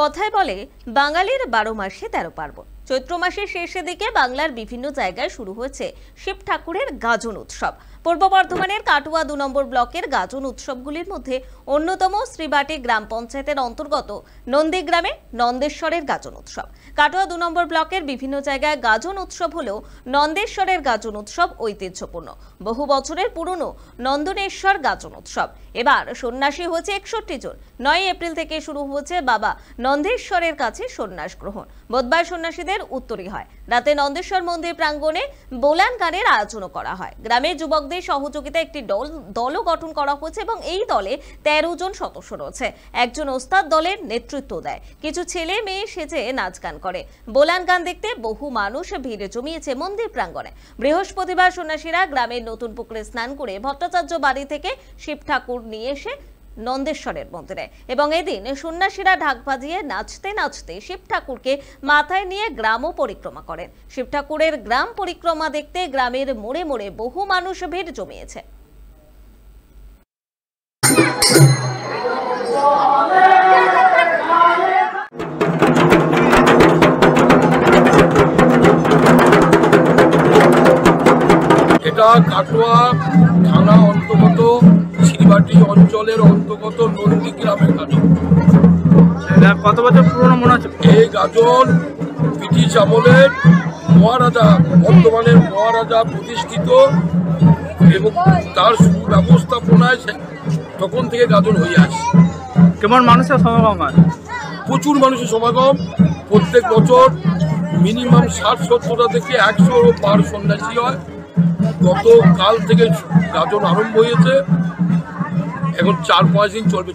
কথায় বলে বাঙালির 12 মাসে 13 পার্বণ। চৈত্র মাসের শেষের দিকে বাংলার বিভিন্ন জায়গায় শুরু হয়েছে শিব ঠাকুরের গাজন উৎসব। পূর্ব বর্ধমানের কাটুয়া 2 নম্বর ব্লকের গাজন উৎসবগুলির মধ্যে অন্যতম শ্রীবাটি গ্রাম পঞ্চায়েতের অন্তর্গত নন্দীগ্রামে নন্দেশ্বরের গাজন উৎসব। কাটুয়া 2 নম্বর ব্লকের বিভিন্ন জায়গায় গাজন উৎসব হলেও নন্দেশ্বরের গাজন উৎসব ঐতিহ্যপূর্ণ। বহু বছরের পুরনো নন্দনেশ্বর গাজন উৎসব এবার সন্ন্যাসী হয়েছে 61 জন। 9 এপ্রিল থেকে শুরু হয়েছে বাবা নন্দেশ্বরের কাছে সন্ন্যাস গ্রহণ। বুধবার সন্ন্যাসীদের উত্তরী হয়। রাতে নন্দেশ্বর মন্দির প্রাঙ্গণে বোলান গানের আয়োজনও করা হয়। গ্রামের যুবকদের সহযোগিতায় একটি দলও গঠন করা হয়েছে এবং এই দলে 13 জন সদস্য রয়েছে। একজন ওস্তাদ দলের নেতৃত্ব দেয়। কিছু ছেলে মেয়ে সেজে নাচ গান করে। বোলান গান দেখতে বহু মানুষ ভিড় জমিয়েছে মন্দির প্রাঙ্গণে। বৃহস্পতিবার সন্ন্যাসীরা গ্রামের নতুন পুকুরে স্নান করে ভট্টাচার্য বাড়ি থেকে শিব ঠাকুর নিয়ে এসে নন্দেশ্বরের মন্দিরে এবং এদিন সন্ন্যাসীরা ঢাক বাজিয়ে নাচতে নাচতে শিব ঠাকুরকে মাথায় নিয়ে গ্রামও পরিক্রমা করেন। শিব ঠাকুরের গ্রাম পরিক্রমা দেখতে গ্রামের মোড়ে মোড়ে বহু মানুষ ভিড় জমিয়েছে। এটা কাটোয়া থানা অন্তর্গত শ্রীবাটি অঞ্চলের অন্তর্গত নন্দীগ্রামের গাজন। কত বছর পুরনো মনে হচ্ছে? এই গাজন ব্রিটিশ আমলের মহারাজা, বর্তমানের মহারাজা প্রতিষ্ঠিত এবং তার সুব্যবস্থাপনায় তখন থেকে গাজন হয়ে আসছে। কেমন মানুষের সমাগম হয়? প্রচুর মানুষের সমাগম। প্রত্যেক বছর মিনিমাম 60-70টা থেকে 100 পার সন্ন্যাসী হয়। গতকাল থেকে গাজন আরম্ভ হয়েছে, এখন 4-5 দিন চলবে।